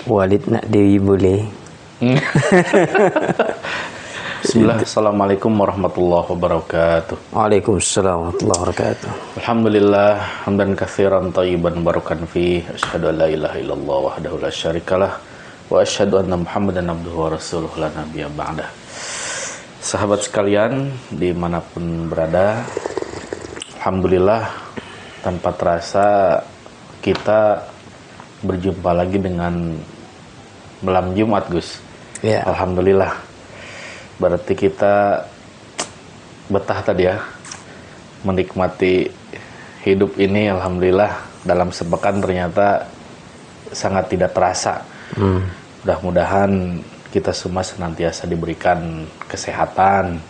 Walid nak Dewi boleh. Bismillah. Assalamualaikum warahmatullahi wabarakatuh. Waalaikumsalam warahmatullahi wabarakatuh. Alhamdulillah hamdan katsiran thayyiban barakan fi asyhadu an la ilaha illallah wahdahu la syarikalah wa asyhadu anna Muhammadan abduhu wa rasuluh la nabiyya ba'dah. Sahabat sekalian dimanapun berada, alhamdulillah tanpa terasa kita berjumpa lagi dengan malam Jumat, Gus. Ya. Alhamdulillah. Berarti kita betah tadi ya, menikmati hidup ini. Alhamdulillah dalam sepekan ternyata sangat tidak terasa. Mudah-mudahan kita semua senantiasa diberikan kesehatan,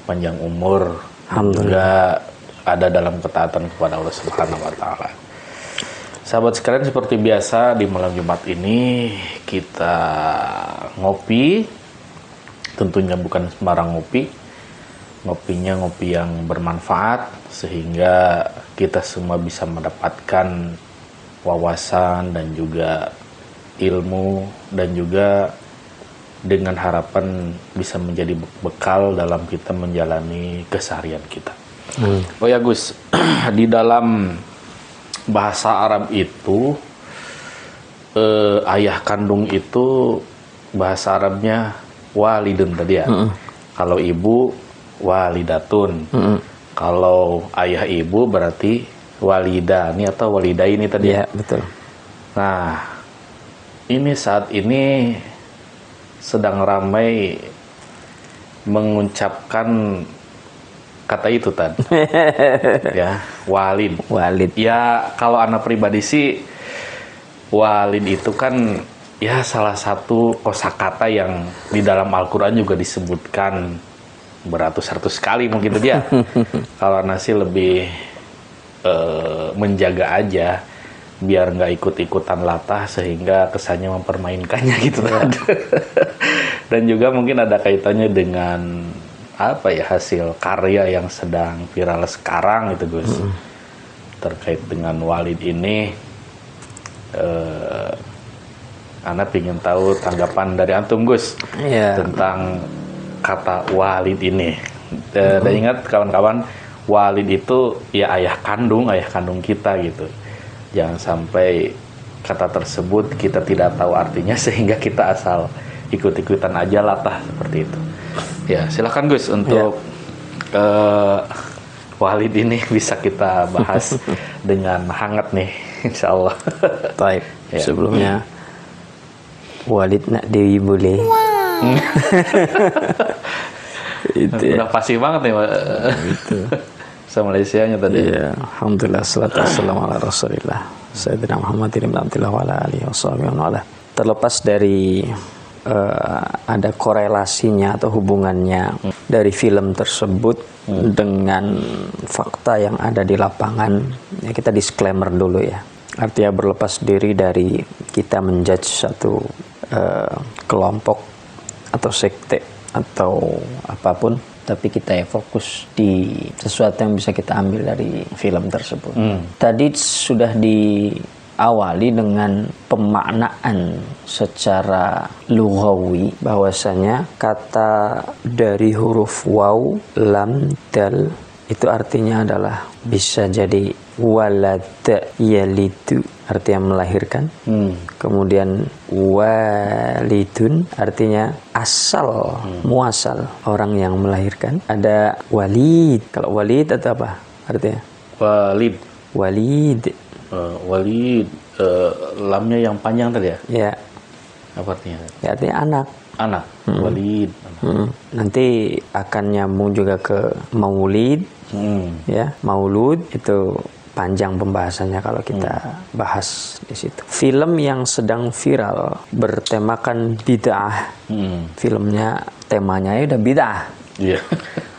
panjang umur, juga ada dalam ketaatan kepada Allah Subhanahu wa Ta'ala. Sahabat sekalian, seperti biasa di malam Jumat ini kita ngopi. Tentunya bukan sembarang ngopi. Ngopinya ngopi yang bermanfaat sehingga kita semua bisa mendapatkan wawasan dan juga ilmu, dan juga dengan harapan bisa menjadi bekal dalam kita menjalani keseharian kita. Oh ya Gus, di dalam bahasa Arab itu ayah kandung itu bahasa Arabnya walidun tadi ya. Kalau ibu walidatun. Kalau ayah ibu berarti walidani atau walidaini tadi ya. Betul. Nah, ini saat ini sedang ramai mengucapkan kata itu tadi. Ya, walid. Ya, kalau anak pribadi sih walid itu kan ya salah satu kosakata yang di dalam Al-Qur'an juga disebutkan beratus-ratus kali mungkin itu dia. Kalau anak sih lebih menjaga aja biar nggak ikut-ikutan latah sehingga kesannya mempermainkannya gitu kan. Dan juga mungkin ada kaitannya dengan apa ya, hasil karya yang sedang viral sekarang itu Gus. Terkait dengan walid ini, Ana ingin tahu tanggapan dari antum Gus tentang kata walid ini. Dan ingat kawan-kawan, walid itu ya ayah kandung kita gitu. Jangan sampai kata tersebut kita tidak tahu artinya sehingga kita asal ikut-ikutan aja latah seperti itu. Ya, silakan Gus untuk walid ini bisa kita bahas dengan hangat nih, insya Allah. Baik. Ya. Sebelumnya walid nak Dewi boleh. Itu udah pasti banget nih, Pak. Itu. Sama Malaysianya tadi. Ya, alhamdulillah salatu wassalamu ala Rasulillah Sayyidina Muhammadin ibn Abdillah wa ala alihi washabihi wa ala. Terlepas dari ada korelasinya atau hubungannya dari film tersebut dengan fakta yang ada di lapangan, ya kita disclaimer dulu ya. Artinya berlepas diri dari kita menjudge satu kelompok atau sekte atau apapun, tapi kita ya fokus di sesuatu yang bisa kita ambil dari film tersebut. Tadi sudah diawali dengan pemaknaan secara lughawi bahwasanya kata dari huruf waw, lam, dal itu artinya adalah bisa jadi walad yalidu, artinya melahirkan. Kemudian walidun artinya asal, muasal, orang yang melahirkan. Ada walid. Kalau walid atau apa artinya? Walid. Walid. Lamnya yang panjang tadi ya? Ya. Apa artinya? Ya, artinya anak. Walid. Nanti akan nyambung juga ke maulid. Ya, maulud itu panjang pembahasannya kalau kita bahas di situ. Film yang sedang viral bertemakan bid'ah. Filmnya temanya udah bid'ah. Iya.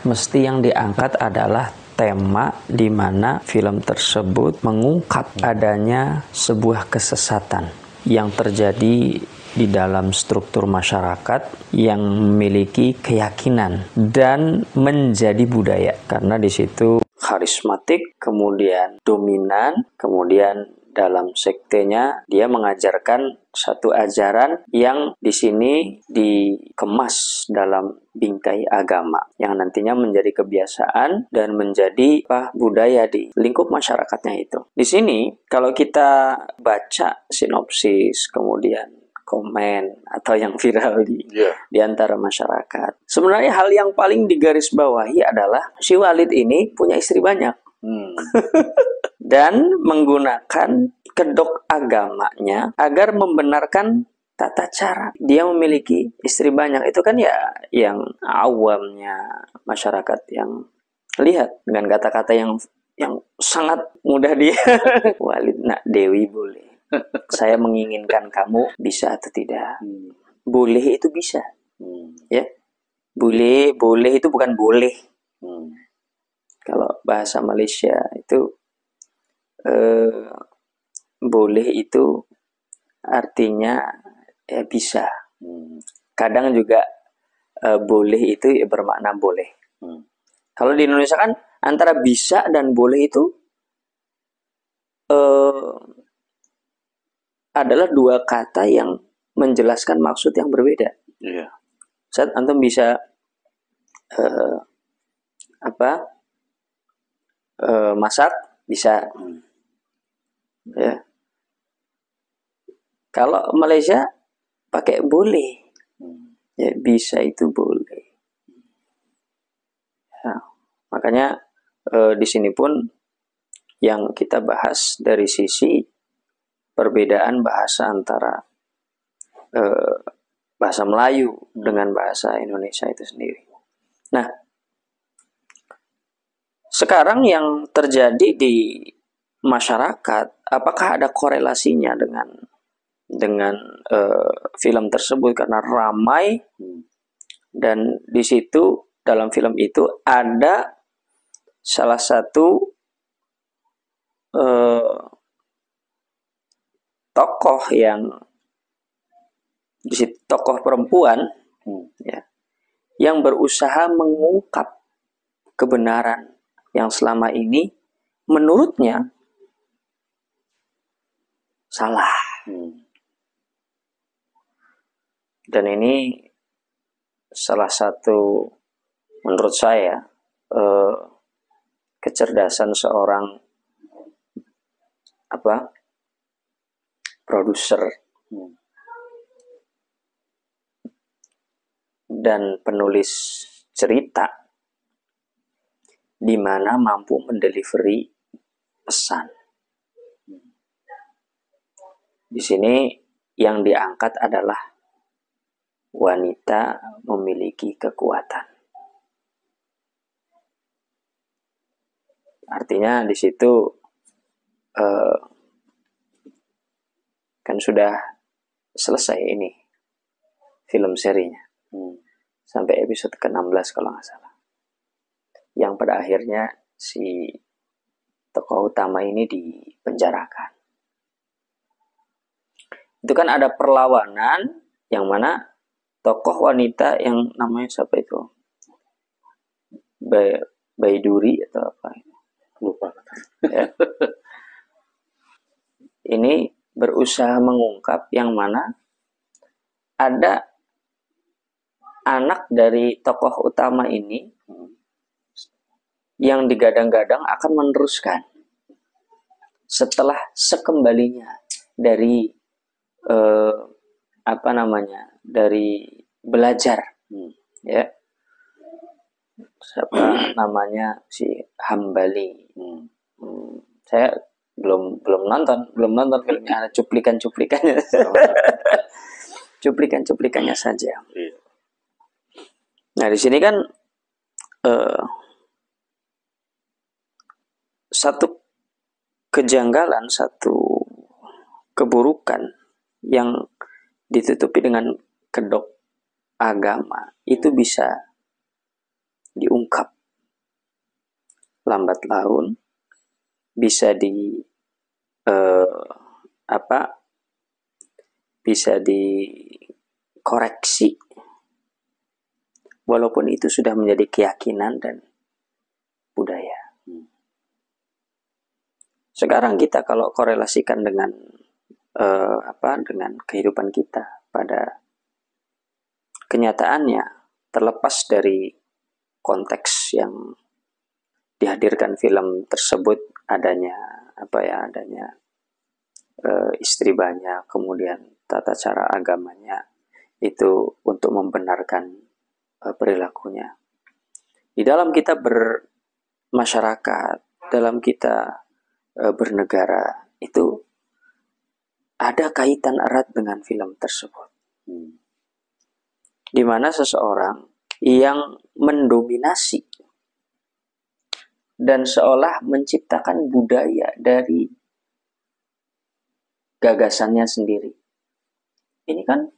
Mesti yang diangkat adalah tema di mana film tersebut mengungkap adanya sebuah kesesatan yang terjadi di dalam struktur masyarakat yang memiliki keyakinan dan menjadi budaya, karena di situ karismatik, kemudian dominan, kemudian dalam sektenya dia mengajarkan satu ajaran yang di sini dikemas dalam bingkai agama yang nantinya menjadi kebiasaan dan menjadi budaya di lingkup masyarakatnya itu. Di sini kalau kita baca sinopsis kemudian komen atau yang viral di antara masyarakat, sebenarnya hal yang paling digarisbawahi adalah si Walid ini punya istri banyak. Dan menggunakan kedok agamanya agar membenarkan tata cara dia memiliki istri banyak. Itu kan ya yang awamnya masyarakat yang lihat dengan kata-kata yang sangat mudah dia. Walid nak Dewi boleh. Saya menginginkan kamu, bisa atau tidak? Boleh itu bisa. Ya. Boleh itu bukan boleh. Kalau bahasa Malaysia itu boleh itu artinya ya bisa. Kadang juga boleh itu ya bermakna boleh. Kalau di Indonesia kan antara bisa dan boleh itu adalah dua kata yang menjelaskan maksud yang berbeda. Saat antum bisa masak bisa. Ya. Kalau Malaysia pakai boleh, ya bisa itu boleh. Ya. Makanya di sini pun yang kita bahas dari sisi perbedaan bahasa antara bahasa Melayu dengan bahasa Indonesia itu sendiri. Nah, sekarang yang terjadi di masyarakat, apakah ada korelasinya dengan film tersebut karena ramai dan di situ dalam film itu ada salah satu tokoh yang di situ tokoh perempuan ya, yang berusaha mengungkap kebenaran yang selama ini menurutnya salah. Dan ini salah satu menurut saya kecerdasan seorang produser dan penulis cerita di mana mampu mendelivery pesan. Di sini yang diangkat adalah wanita memiliki kekuatan. Artinya di situ kan sudah selesai ini film serinya sampai episode ke-16 kalau nggak salah. Yang pada akhirnya si tokoh utama ini dipenjarakan. Itu kan ada perlawanan yang mana tokoh wanita yang namanya siapa itu? Baiduri atau apa? Lupa. Ya. Ini berusaha mengungkap yang mana ada anak dari tokoh utama ini yang digadang-gadang akan meneruskan setelah sekembalinya dari dari belajar, ya. Siapa namanya si Hambali. Saya belum nonton filmnya, ada cuplikannya. Cuplikannya saja. Nah, di sini kan satu kejanggalan, satu keburukan yang ditutupi dengan kedok agama itu bisa diungkap lambat laun, bisa bisa dikoreksi walaupun itu sudah menjadi keyakinan dan budaya. Sekarang kita kalau korelasikan dengan dengan kehidupan kita pada kenyataannya, terlepas dari konteks yang dihadirkan film tersebut, adanya istri banyak, kemudian tata cara agamanya itu untuk membenarkan perilakunya. Di dalam kita bermasyarakat, dalam kita bernegara, itu ada kaitan erat dengan film tersebut. Di mana seseorang yang mendominasi dan seolah menciptakan budaya dari gagasannya sendiri. Ini kan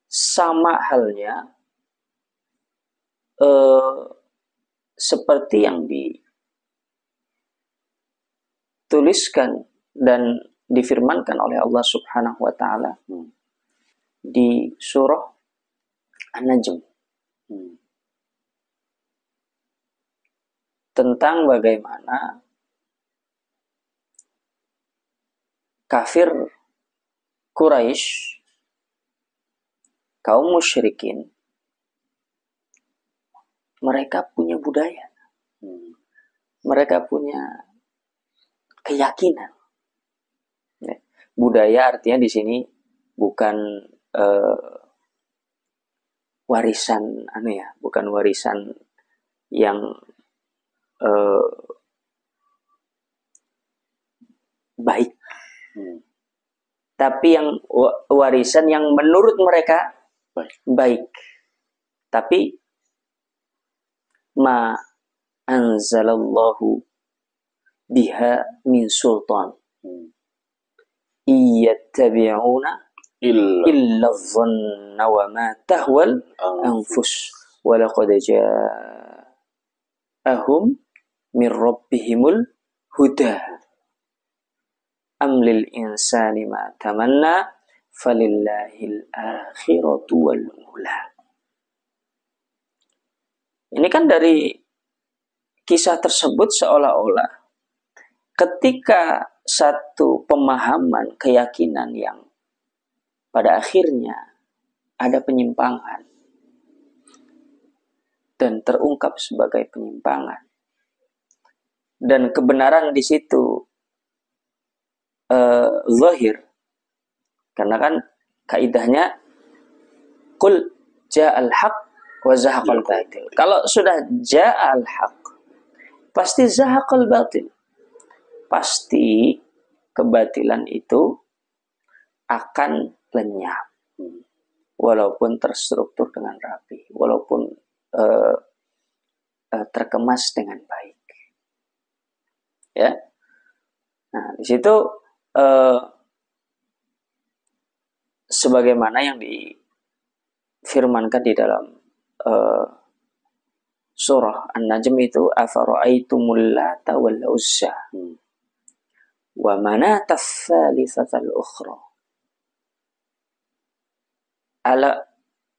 sama halnya seperti yang dituliskan dan difirmankan oleh Allah Subhanahu wa taala di surah An-Najm tentang bagaimana kafir Quraisy, kaum musyrikin, mereka punya budaya, mereka punya keyakinan. Budaya artinya di sini bukan warisan, bukan warisan yang baik, tapi yang warisan yang menurut mereka baik. Tapi ma anzalallahu biha min sultan iyattabi'una illa dhanna wa ma tahwal anfus wa laqad ja'ahum min rabbihimul huda am lil insani ma tamanna falillahil akhiratu wal ula. Ini kan dari kisah tersebut seolah-olah ketika satu pemahaman, keyakinan yang pada akhirnya ada penyimpangan dan terungkap sebagai penyimpangan, dan kebenaran di situ zahir, karena kan kaidahnya qul ja'al haq wa zahaqal batil. Kalau sudah ja'al haq, pasti zahaqal batil. Pasti kebatilan itu akan lenyap, walaupun terstruktur dengan rapi, walaupun terkemas dengan baik. Ya, nah di situ sebagaimana yang difirmankan di dalam surah An-Najm itu, afara'aitumul lata wal uzza wa manata tsalitsatal ukhra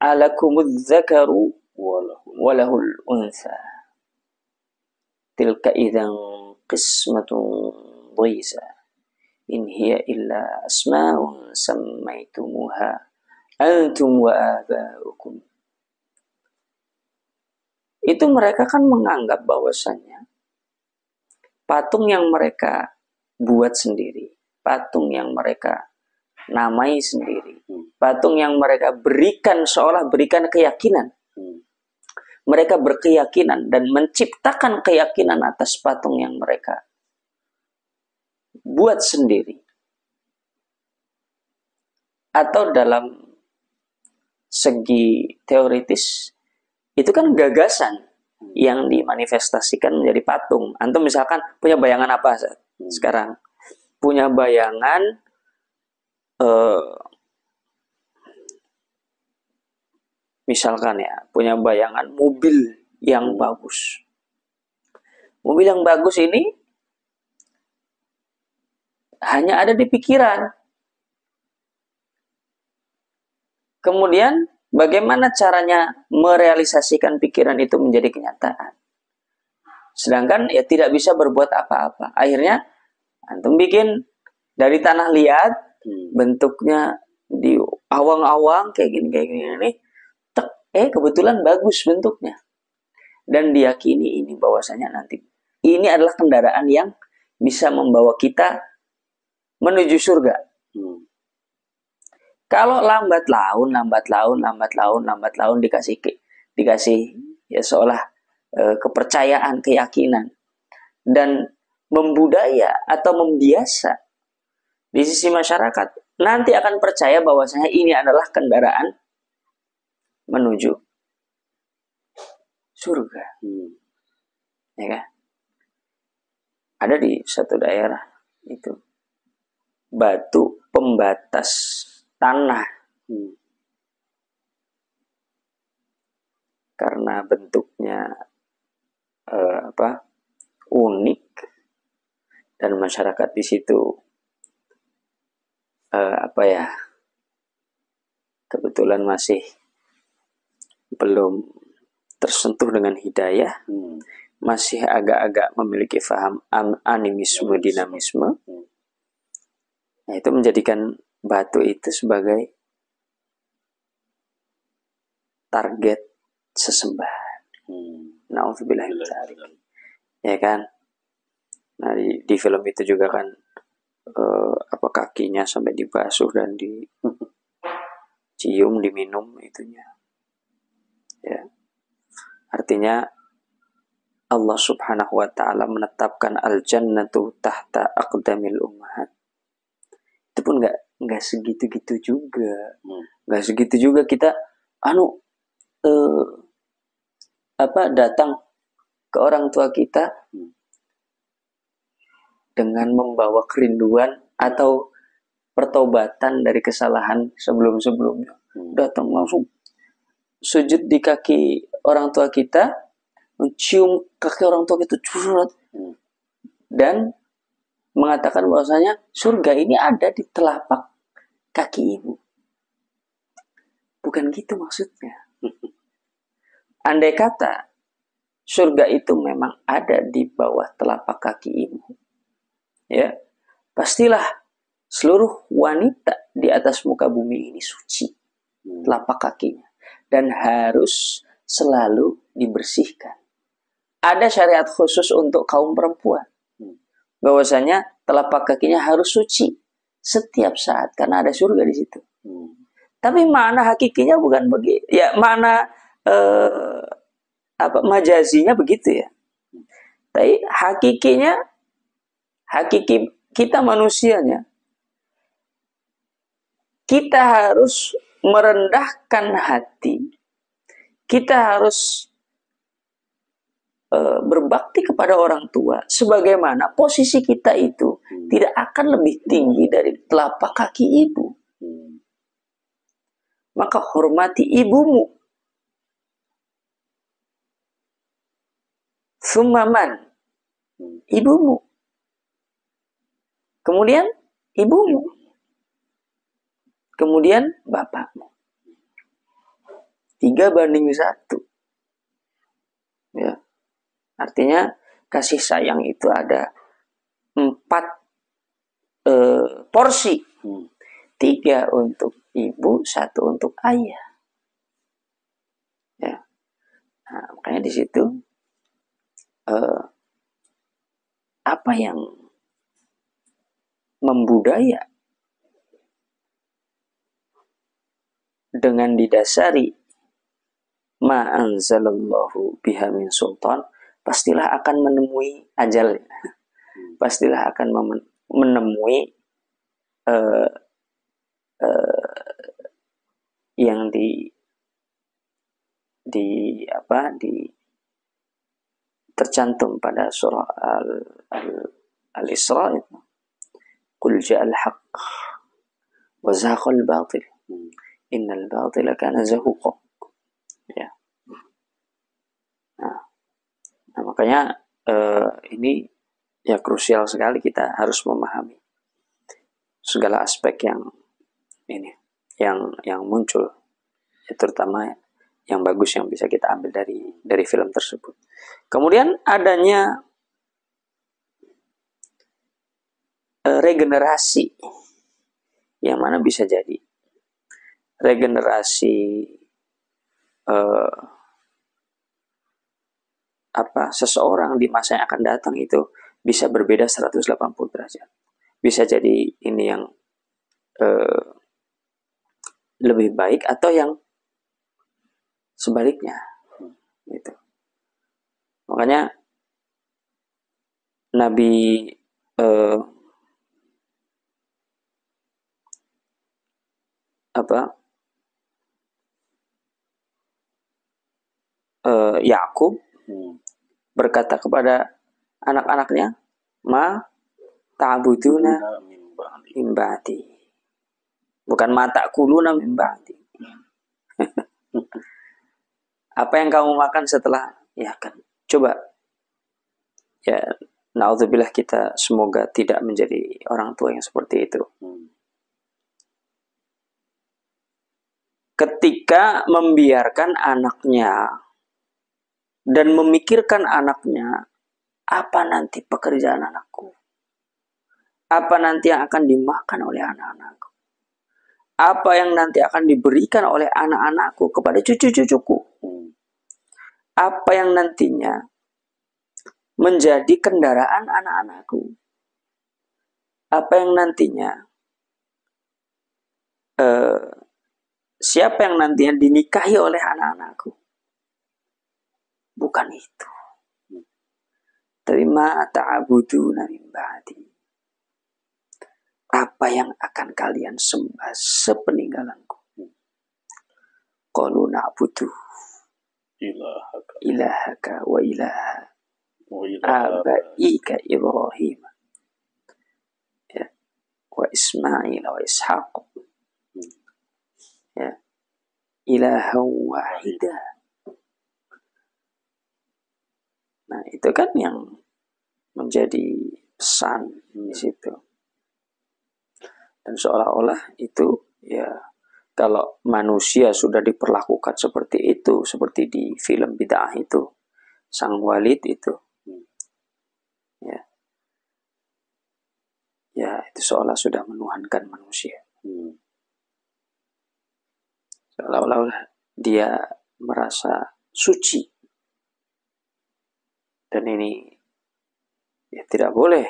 alakumudz zakaru wa lahul untha tilka idzan qismatun dhiza in hiya illa asma'un sammaitumuha antum wa aba'ukum. Itu mereka kan menganggap bahwasannya patung yang mereka buat sendiri, patung yang mereka namai sendiri, patung yang mereka berikan seolah berikan keyakinan. Mereka berkeyakinan dan menciptakan keyakinan atas patung yang mereka buat sendiri. Atau dalam segi teoritis, itu kan gagasan yang dimanifestasikan menjadi patung. Antum misalkan punya bayangan apa sekarang? Punya bayangan misalkan ya, punya bayangan mobil yang bagus. Mobil yang bagus ini hanya ada di pikiran. Kemudian bagaimana caranya merealisasikan pikiran itu menjadi kenyataan? Sedangkan ya tidak bisa berbuat apa-apa. Akhirnya antum bikin dari tanah liat, bentuknya di awang-awang kayak gini nih. Kebetulan bagus bentuknya. Dan diyakini ini bahwasanya nanti ini adalah kendaraan yang bisa membawa kita menuju surga. Kalau lambat laun dikasih ya seolah kepercayaan, keyakinan dan membudaya atau membiasa di sisi masyarakat, nanti akan percaya bahwasanya ini adalah kendaraan menuju surga. Ya kan? Ada di satu daerah itu batu pembatas tanah. Karena bentuknya unik dan masyarakat di situ kebetulan masih belum tersentuh dengan hidayah, masih agak-agak memiliki faham animisme, dinamisme. Nah, itu menjadikan batu itu sebagai target sesembahan. Nauzubillah min dzalik. Ya kan? Nah, di film itu juga kan kakinya sampai dibasuh dan dicium, diminum itunya. Ya. Artinya Allah Subhanahu wa taala menetapkan al-jannatu tahta aqdamil ummahat. Itu pun enggak segitu-gitu juga. Enggak segitu juga kita datang ke orang tua kita dengan membawa kerinduan atau pertobatan dari kesalahan sebelum-sebelumnya. Datang langsung sujud di kaki orang tua kita, mencium kaki orang tua kita, dan mengatakan bahwasanya surga ini ada di telapak kaki ibu. Bukan gitu maksudnya. Andai kata surga itu memang ada di bawah telapak kaki ibu, ya, pastilah seluruh wanita di atas muka bumi ini suci telapak kakinya dan harus selalu dibersihkan. Ada syariat khusus untuk kaum perempuan, bahwasanya telapak kakinya harus suci setiap saat karena ada surga di situ. Tapi makna hakikinya bukan begitu. Ya, makna majazinya begitu ya. Tapi hakiki kita manusianya, kita harus merendahkan hati. Kita harus berbakti kepada orang tua sebagaimana posisi kita itu tidak akan lebih tinggi dari telapak kaki ibu. Maka hormati ibumu. Summaman, ibumu. Kemudian ibumu. Kemudian bapakmu. 3:1. Ya. Artinya kasih sayang itu ada 4 porsi. 3 untuk ibu, 1 untuk ayah. Ya. Nah, makanya di situ apa yang membudaya dengan didasari ma anzalallahu biha min sultan, pastilah akan menemui ajalnya. Pastilah akan menemui yang tercantum pada surah Al-Isra itu. Qul ja'al haqq wa zahaqal batil. Innal batila kana zahuqa. Ya. Nah, makanya ini ya krusial sekali, kita harus memahami segala aspek yang muncul, ya, terutama yang bagus yang bisa kita ambil dari film tersebut. Kemudian adanya regenerasi, yang mana bisa jadi regenerasi seseorang di masa yang akan datang itu bisa berbeda 180 derajat. Bisa jadi ini yang lebih baik atau yang sebaliknya gitu. Makanya Nabi Yakub berkata kepada anak-anaknya, ma ta'buduna min ba'di. Bukan ma ta'kuluna min ba'di. Apa yang kamu makan setelah, ya kan. Coba, ya, na'udzubillah, kita semoga tidak menjadi orang tua yang seperti itu. Ketika membiarkan anaknya dan memikirkan anaknya, apa nanti pekerjaan anakku? Apa nanti yang akan dimakan oleh anak-anakku? Apa yang nanti akan diberikan oleh anak-anakku kepada cucu-cucuku? Apa yang nantinya menjadi kendaraan anak-anakku? Apa yang nantinya siapa yang nantinya dinikahi oleh anak-anakku? Bukan itu. Terima ta'buduna min ba'di. Apa yang akan kalian sembah sepeninggalanku? Qalu na'budu ilahaka wa ilaha abaika Ibrahim, ya, wa Ismail wa Ishaq, ya, ilahan wahidah. Nah, itu kan yang menjadi pesan di situ. Dan seolah-olah itu, ya, kalau manusia sudah diperlakukan seperti itu, seperti di film bid'ah itu, sang Walid itu, ya itu seolah sudah menuhankan manusia. Seolah-olah dia merasa suci. Dan ini ya tidak boleh.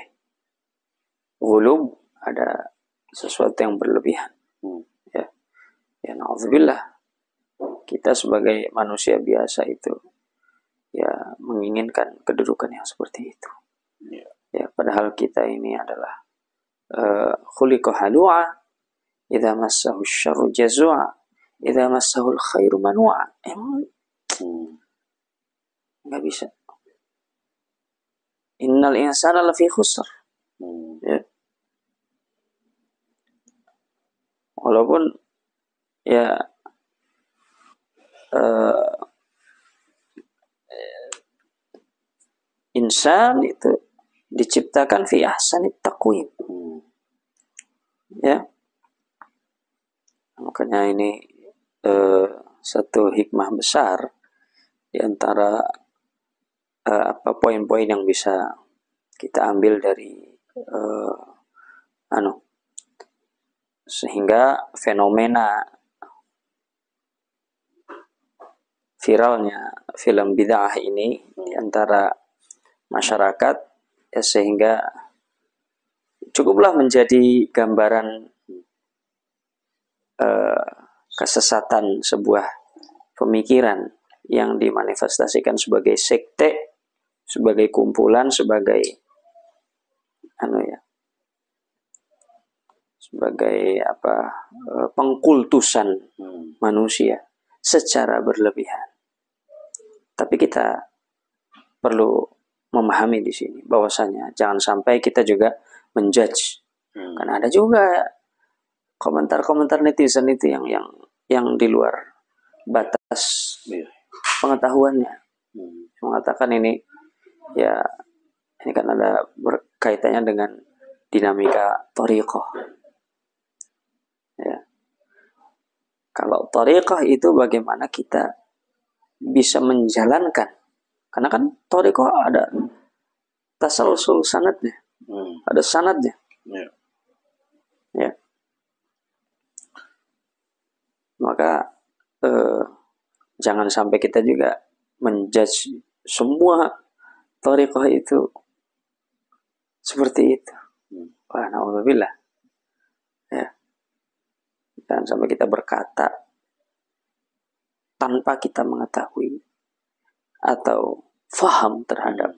Ghulub, ada sesuatu yang berlebihan. Ya na'udzubillah. Kita sebagai manusia biasa itu ya menginginkan kedudukan yang seperti itu. Ya padahal kita ini adalah khuliqa halu'a, idza massahu syarru jazua, idza massahu khairu manua. Emang nggak bisa. Innal insana lafi khusr. Ya. Walaupun ya insan itu diciptakan fi ahsanit taqwim. Ya. Makanya ini satu hikmah besar di antara poin-poin yang bisa kita ambil dari sehingga fenomena viralnya film bid'ah ini di antara masyarakat, ya, sehingga cukuplah menjadi gambaran kesesatan sebuah pemikiran yang dimanifestasikan sebagai sekte, sebagai kumpulan, sebagai sebagai pengkultusan manusia secara berlebihan. Tapi kita perlu memahami di sini bahwasanya jangan sampai kita juga menjudge. Karena ada juga komentar-komentar netizen itu yang di luar batas pengetahuannya. Mengatakan ini kan ada berkaitannya dengan dinamika thariqah. Ya. Kalau thariqah itu bagaimana kita bisa menjalankan, karena kan thariqah ada tasalsul sanadnya, ada sanadnya. Ya. Maka jangan sampai kita juga menjudge semua thariqah itu seperti itu. Wah, na'udzubillah. Ya. Jangan sampai kita berkata tanpa kita mengetahui atau faham terhadap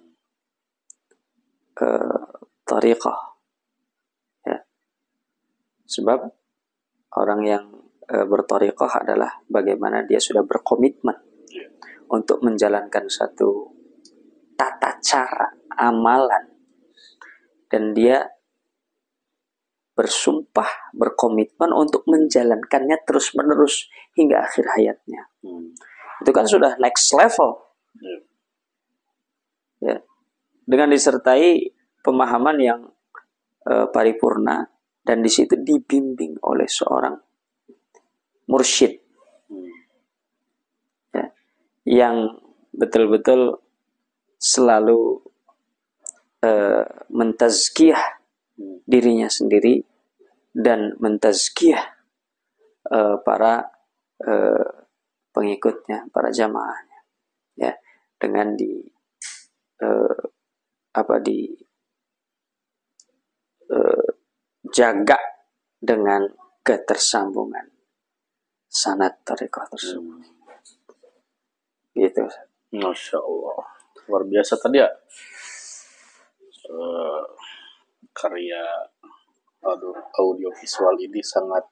thariqah. Ya. Sebab orang yang berthariqah adalah bagaimana dia sudah berkomitmen untuk menjalankan satu tata cara amalan, dan dia bersumpah, berkomitmen untuk menjalankannya terus-menerus hingga akhir hayatnya. Itu kan sudah next level. Ya. Dengan disertai pemahaman yang paripurna, dan di situ dibimbing oleh seorang mursyid, ya, yang betul-betul selalu mentazkiyah dirinya sendiri dan mentazkiyah para pengikutnya, para jamaahnya, ya, dengan jaga dengan ketersambungan sanad thariqah tersebut. Gitu. Masya Allah, luar biasa tadi ya. Karya audio visual ini sangat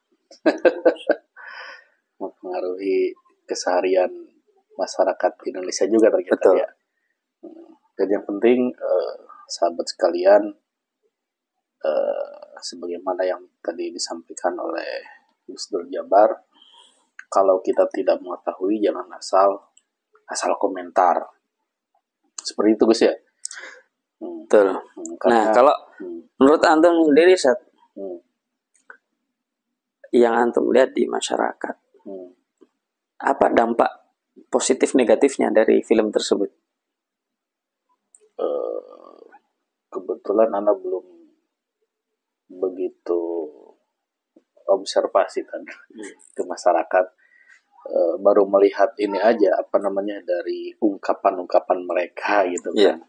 mempengaruhi keseharian masyarakat Indonesia juga ternyata. Betul. Ya. Dan yang penting sahabat sekalian, sebagaimana yang tadi disampaikan oleh Gus Dur Jabar, kalau kita tidak mengetahui jangan asal komentar. Seperti itu Gus ya. Betul. Nah, kalau menurut antum sendiri, yang antum lihat di masyarakat, apa dampak positif negatifnya dari film tersebut? Kebetulan Anda belum begitu observasi kan ke masyarakat, baru melihat ini aja dari ungkapan mereka gitu kan,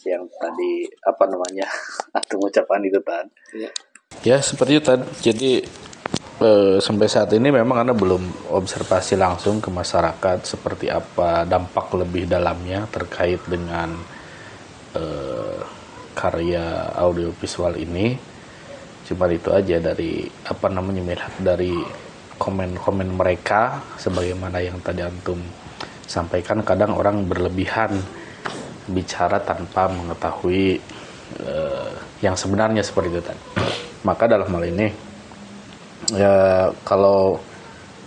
yang tadi atau ucapan itu kan. Ya seperti itu kan. Jadi sampai saat ini memang Anda belum observasi langsung ke masyarakat seperti apa dampak lebih dalamnya terkait dengan karya audiovisual ini. Cuma itu aja dari melihat dari komen-komen mereka, sebagaimana yang tadi antum sampaikan, kadang orang berlebihan bicara tanpa mengetahui yang sebenarnya seperti itu tadi. Maka dalam hal ini ya, kalau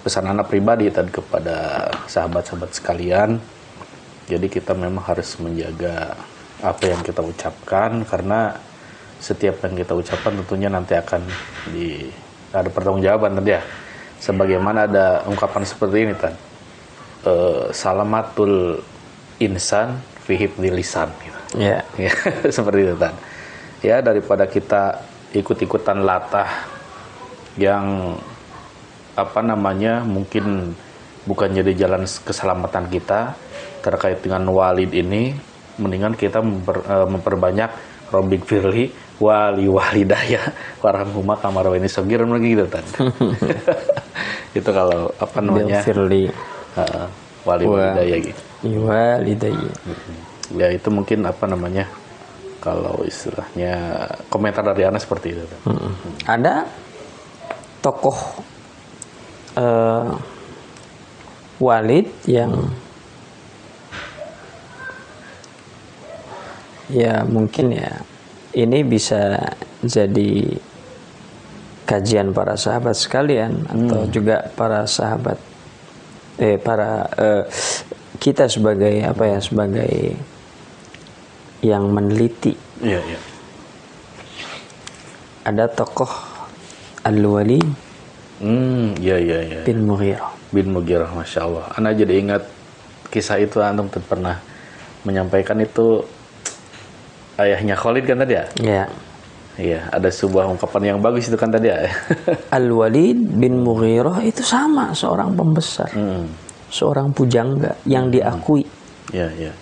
pesan anak pribadi tadi kepada sahabat-sahabat sekalian, jadi kita memang harus menjaga apa yang kita ucapkan, karena setiap yang kita ucapkan tentunya nanti akan ada pertanggungjawaban tadi ya. Sebagaimana ada ungkapan seperti ini Tan, salamatul insan fi hifdzil lisan gitu. Ya, seperti itu Tan. Ya, daripada kita ikut-ikutan latah yang mungkin bukan jadi jalan keselamatan kita terkait dengan walid ini, mendingan kita memperbanyak Robbik Firli wali walidaya warhamhuma kama rabbayani shaghira gitu Tan. Itu kalau Firli wali walidaya gitu. Walidaya. Ya itu mungkin kalau istilahnya komentar dari Ana seperti itu. Ada tokoh walid yang ya mungkin ya ini bisa jadi kajian para sahabat sekalian, atau juga para sahabat kita sebagai sebagai yang meneliti. Ada tokoh Al-Walid bin Mughirah. Masya Allah. Ana jadi ingat kisah itu antum pernah menyampaikan itu ayahnya Khalid kan tadi ya? Ya. Iya, ada sebuah ungkapan yang bagus itu kan tadi ya. Al-Walid bin Mughirah itu sama seorang pembesar, seorang pujangga yang diakui. Iya, iya.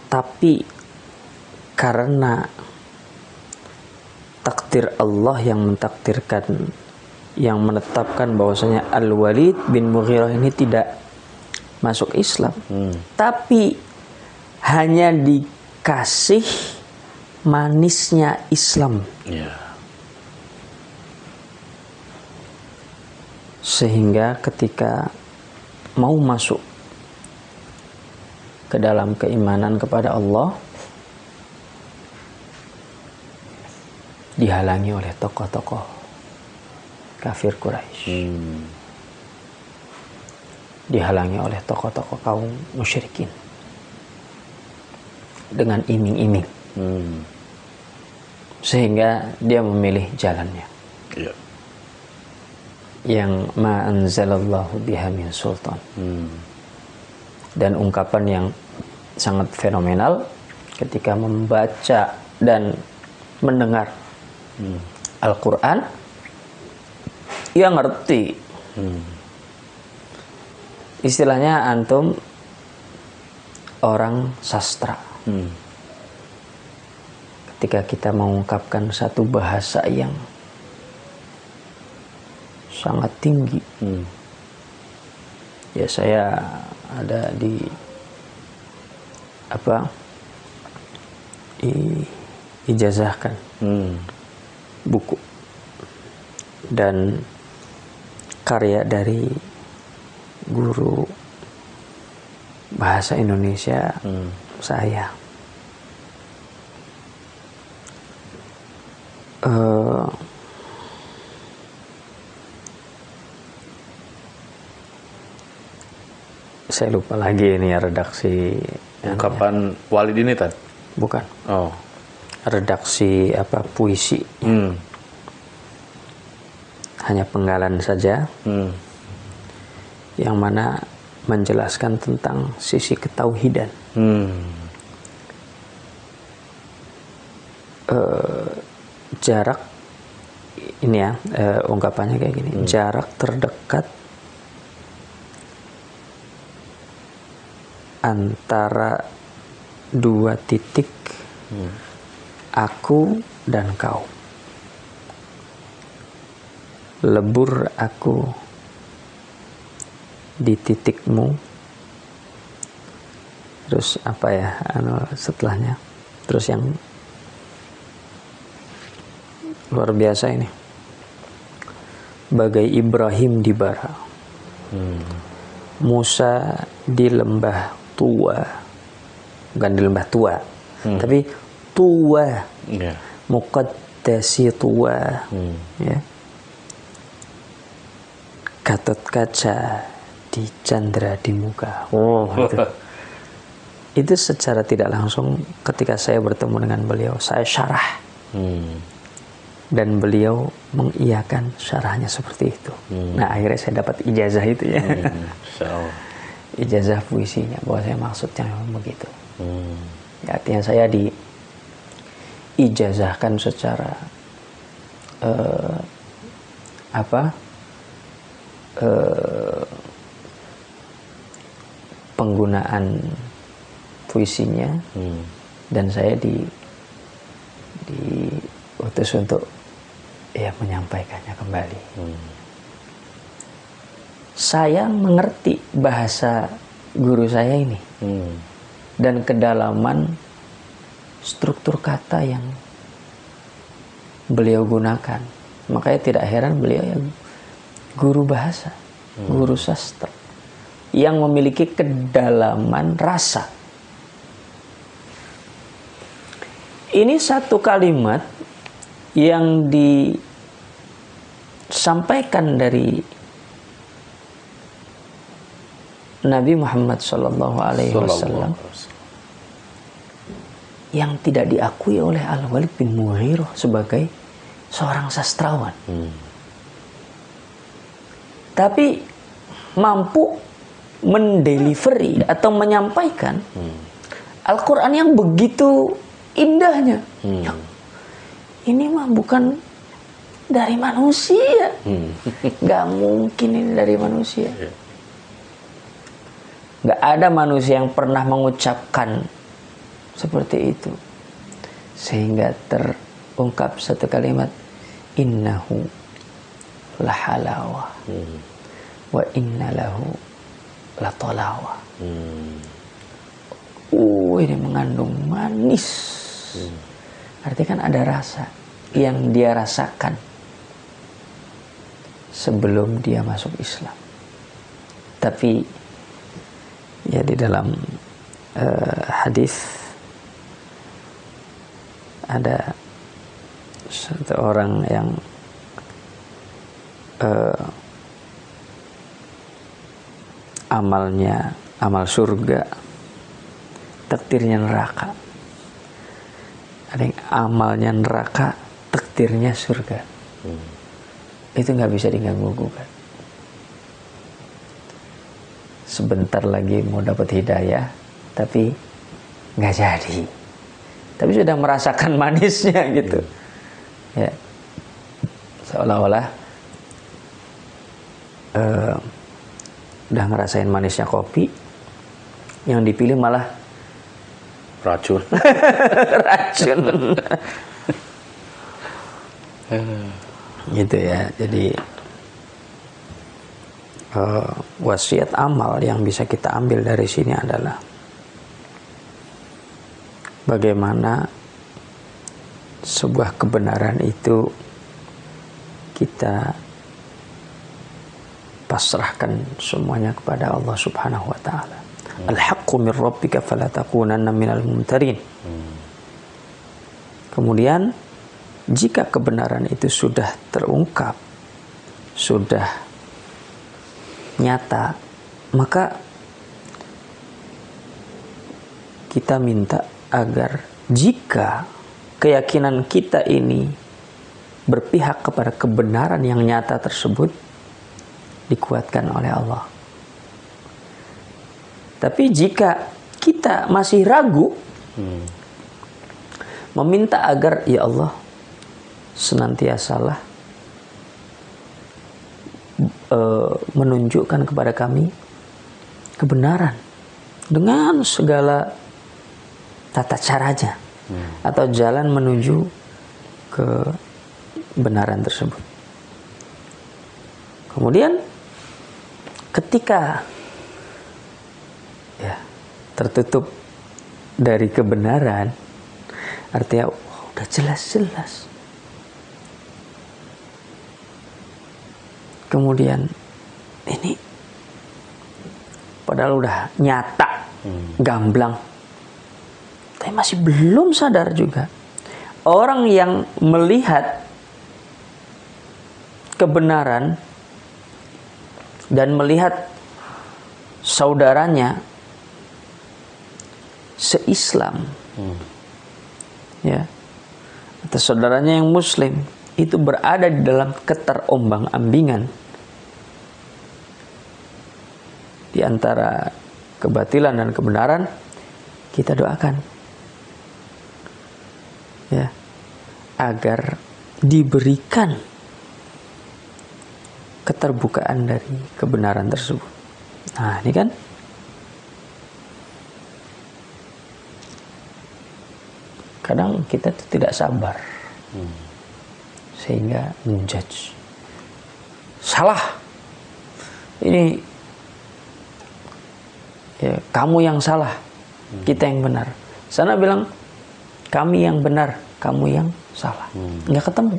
Tapi karena takdir Allah yang mentakdirkan, yang menetapkan bahwasanya Al-Walid bin Mughirah ini tidak masuk Islam, tapi hanya dikasih manisnya Islam, sehingga ketika mau masuk ke dalam keimanan kepada Allah dihalangi oleh tokoh-tokoh kafir Quraisy, dihalangi oleh tokoh-tokoh kaum musyrikin dengan iming-iming, sehingga dia memilih jalannya yang ma anzalallahu biha min sultan. Dan ungkapan yang sangat fenomenal ketika membaca dan mendengar Al-Quran, ia ngerti. Istilahnya antum orang sastra. Ketika kita mengungkapkan satu bahasa yang sangat tinggi, ya saya ada di ijazahkan buku dan karya dari guru bahasa Indonesia saya. Saya lupa lagi ini ya redaksi. Ungkapan Walid ini Tan? Bukan. Oh. Redaksi puisi. Hanya penggalan saja. Yang mana menjelaskan tentang sisi ketauhidan. Jarak ini ya, ungkapannya kayak gini. Jarak terdekat antara dua titik, aku dan kau. Lebur aku di titikmu. Terus setelahnya? Terus yang luar biasa ini. Bagai Ibrahim di bara, Musa di lembah tua, bukan di lembah tua, tapi tua, muqaddasi tua, ya. Gatot kaca di candra di muka. Itu secara tidak langsung ketika saya bertemu dengan beliau, saya syarah, dan beliau mengiyakan syarahnya seperti itu. Nah akhirnya saya dapat ijazah itu ya. Ijazah puisinya, bahwa saya maksudnya memang begitu. Ya, artinya saya diijazahkan secara penggunaan puisinya, dan saya diutus untuk menyampaikannya kembali. Saya mengerti bahasa guru saya ini, dan kedalaman struktur kata yang beliau gunakan. Makanya tidak heran beliau yang guru bahasa, guru sastra, yang memiliki kedalaman rasa. Ini satu kalimat yang disampaikan dari Nabi Muhammad SAW yang tidak diakui oleh Al-Walid bin Mughirah sebagai seorang sastrawan, tapi mampu mendelivery atau menyampaikan Al-Quran yang begitu indahnya. Ya, ini mah bukan dari manusia. Gak mungkin ini dari manusia. Gak ada manusia yang pernah mengucapkan seperti itu. Sehingga terungkap satu kalimat, innahu lahalawah wa inna lahu latolawah. Ini mengandung manis. Artinya kan ada rasa yang dia rasakan sebelum dia masuk Islam. Tapi ya di dalam hadis ada satu orang yang amalnya amal surga, takdirnya neraka. Ada yang amalnya neraka, takdirnya surga. Itu nggak bisa diganggu gugat. Sebentar lagi mau dapat hidayah, tapi nggak jadi. Tapi sudah merasakan manisnya gitu. Ya, seolah-olah udah ngerasain manisnya kopi, yang dipilih malah racun. Racun. Gitu ya. Jadi wasiat amal yang bisa kita ambil dari sini adalah bagaimana sebuah kebenaran itu kita pasrahkan semuanya kepada Allah Subhanahu wa taala. Al-haqqu min rabbika fala takunanna minal mumtarin. Kemudian jika kebenaran itu sudah terungkap, sudah nyata, maka kita minta agar jika keyakinan kita ini berpihak kepada kebenaran yang nyata tersebut, dikuatkan oleh Allah. Tapi jika kita masih ragu, meminta agar ya Allah senantiasalah menunjukkan kepada kami kebenaran dengan segala tata caranya, atau jalan menuju kebenaran tersebut. Kemudian ketika ya tertutup dari kebenaran, artinya udah jelas-jelas. Kemudian ini padahal udah nyata, gamblang, tapi masih belum sadar juga. Orang yang melihat kebenaran dan melihat saudaranya se-Islam, ya, atau saudaranya yang Muslim itu berada di dalam keterombang-ambingan di antara kebatilan dan kebenaran, kita doakan ya agar diberikan keterbukaan dari kebenaran tersebut. Nah, ini kan kadang kita tuh tidak sabar, sehingga menjudge. Salah. Ini ya, kamu yang salah, kita yang benar. Sana bilang kami yang benar, kamu yang salah. Nggak ketemu.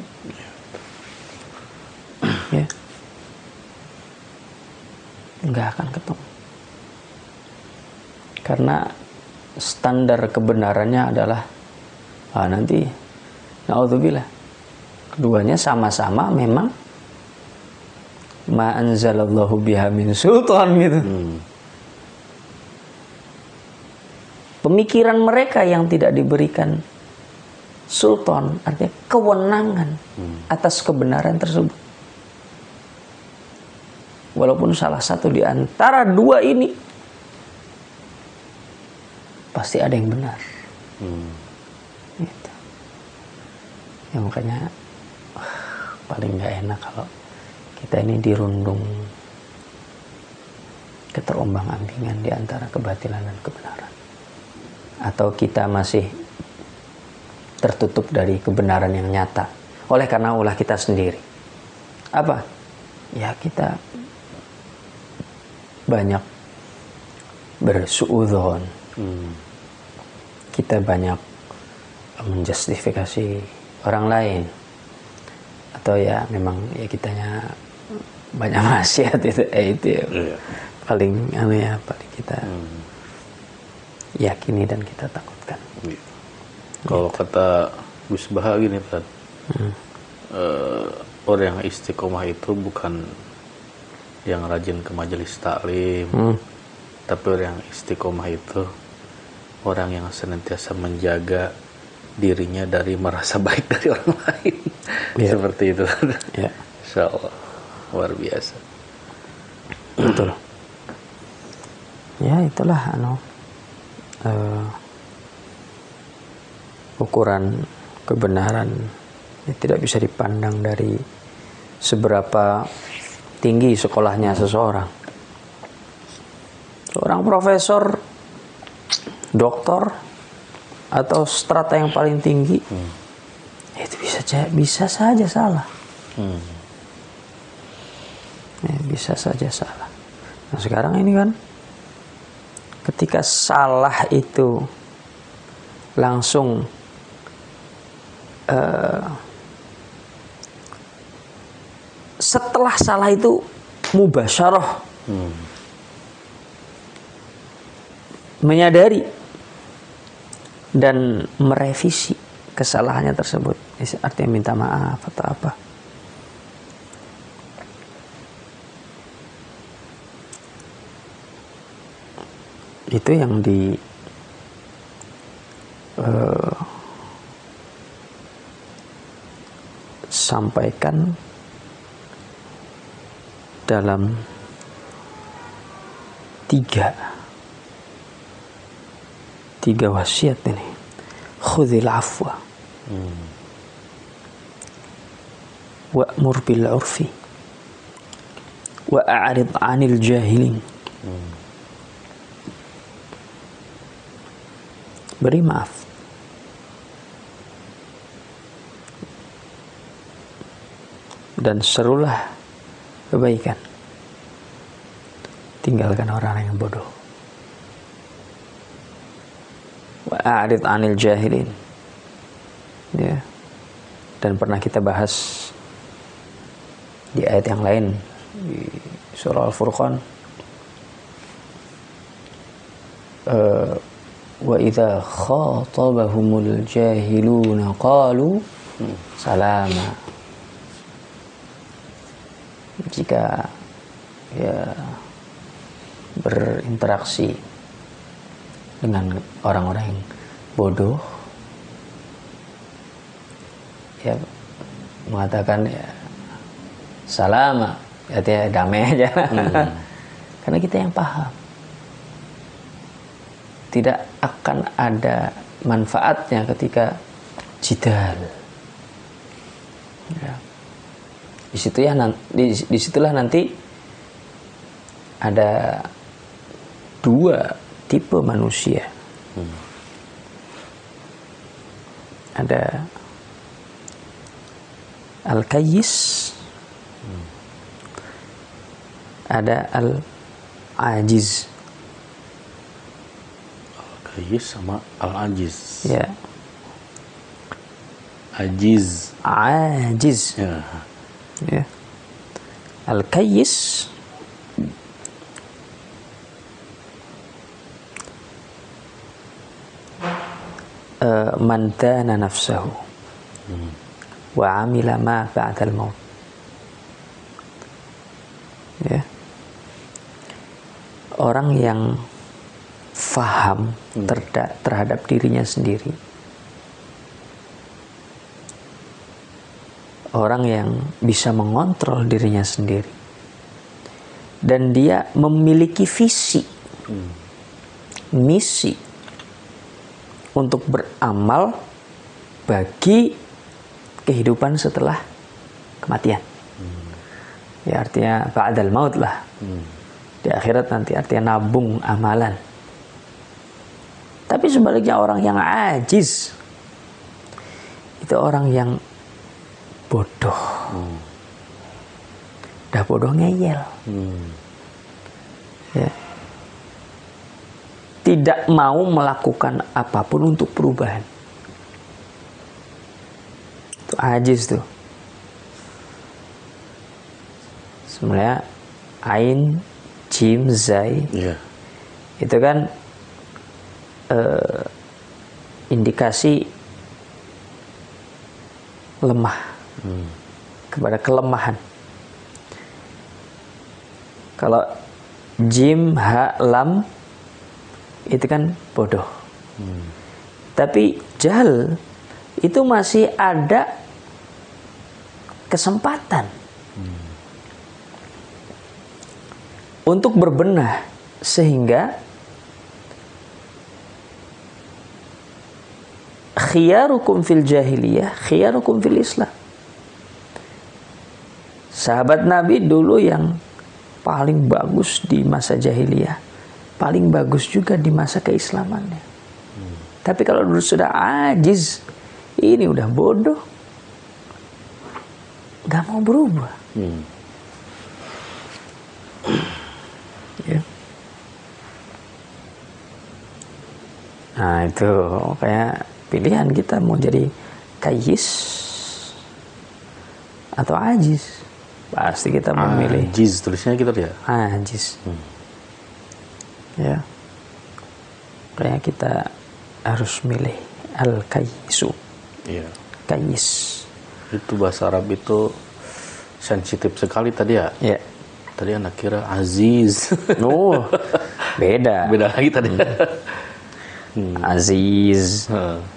Ya. Nggak akan ketemu. Karena standar kebenarannya adalah nanti naudzubillah, keduanya sama-sama memang ma anzalallahu biha min sultan gitu. Pemikiran mereka yang tidak diberikan sultan, artinya kewenangan atas kebenaran tersebut. walaupun salah satu di antara dua ini pasti ada yang benar. Gitu. Ya makanya paling nggak enak kalau kita ini dirundung keterombang-ambingan di antara kebatilan dan kebenaran, atau kita masih tertutup dari kebenaran yang nyata oleh karena ulah kita sendiri. Apa? Ya kita banyak bersuudzon, kita banyak menjustifikasi orang lain, atau ya memang ya kitanya banyak maksiat itu ya. Paling paling kita yakini dan kita takutkan. Kalau kata Gus Baha gini Tad, orang yang istiqomah itu bukan yang rajin ke majelis taklim, tapi orang yang istiqomah itu orang yang senantiasa menjaga dirinya dari merasa baik dari orang lain. Seperti itu. Insya Allah luar biasa. Betul. Ya itulah ukuran kebenaran. Tidak bisa dipandang dari seberapa tinggi sekolahnya seseorang. Seorang profesor, doktor, atau strata yang paling tinggi, itu bisa saja salah. Bisa saja salah. Nah sekarang ini kan, ketika salah itu langsung setelah salah itu mubasyarah menyadari dan merevisi kesalahannya tersebut, artinya minta maaf atau apa. Itu yang sampaikan dalam tiga wasiat ini. Khudhil afwa wa'mur bil urfi wa'arid 'anil jahilin. Beri maaf, dan serulah kebaikan, tinggalkan orang yang bodoh. Wa'arid 'anil jahilin. Ya. Dan pernah kita bahas di ayat yang lain di surah Al-Furqan, wa idza khatabahumul jahiluna qalu salama. Jika berinteraksi dengan orang-orang yang bodoh, mengatakan salama, artinya damai aja. Karena kita yang paham, tidak akan ada manfaatnya ketika jidal. Disitulah nanti ada dua tipe manusia. Ada al-kayyis, ada al-ajiz. Al-kayyis sama al-ajiz. Ya. Ajiz. Ya. Al-kayyis man dana nafsahu wa amila ma ba'dal maut. Ya. Orang yang faham terhadap dirinya sendiri, orang yang bisa mengontrol dirinya sendiri, dan dia memiliki visi, misi untuk beramal bagi kehidupan setelah kematian. Ya, artinya ba'dal maut lah. Di akhirat nanti, artinya nabung amalan. Tapi sebaliknya orang yang ajiz, itu orang yang bodoh. Dah bodoh ngeyel. Ya. Tidak mau melakukan apapun untuk perubahan. Itu ajiz tuh. Sebenarnya ain, jim, zai, itu kan indikasi lemah, kepada kelemahan. Kalau jim, ha, lam, itu kan bodoh. Tapi jahil itu masih ada kesempatan untuk berbenah, sehingga khiyarukum fil jahiliyah khiyarukum fil Islam. Sahabat Nabi dulu yang paling bagus di masa jahiliyah, paling bagus juga di masa keislamannya. Tapi kalau dulu sudah ajiz, ini udah bodoh, gak mau berubah. Ya. Nah itu kayak pilihan kita mau jadi kayis atau ajiz. Pasti kita memilih ajiz, tulisnya gitu ya. Ajiz. Ya. Kayak kita harus milih al-kayisu. Iya. Kayis. Itu bahasa Arab itu sensitif sekali tadi ya. Iya. Tadi anak kira aziz. Oh, beda. Beda lagi tadi. Aziz.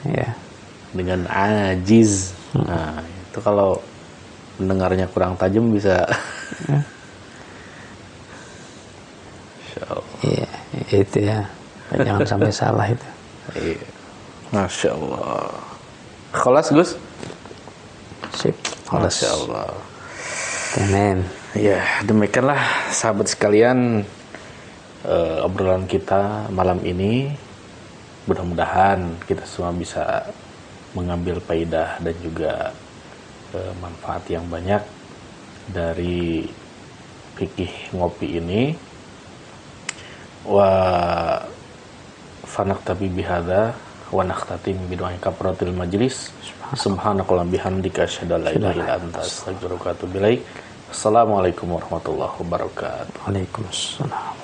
Ya. Dengan ajiz. Nah, itu kalau mendengarnya kurang tajam bisa. Insyaallah. Iya, itu ya. Jangan sampai salah itu. Iya. Masya Allah. Kholas Gus? Sip. Masya Allah. Amin. Ya, demikianlah sahabat sekalian obrolan kita malam ini. Mudah-mudahan kita semua bisa mengambil faedah dan juga manfaat yang banyak dari fikih ngopi ini. Wa fanaktabi bihadza wa nakhtatim bidu'ai kafaratil majlis. Subhanakallahumma bihamdika asyhadu an la ilaha illa anta astaghfiruka wa atubu ilaik. Assalamualaikum warahmatullahi wabarakatuh. Waalaikumsalam.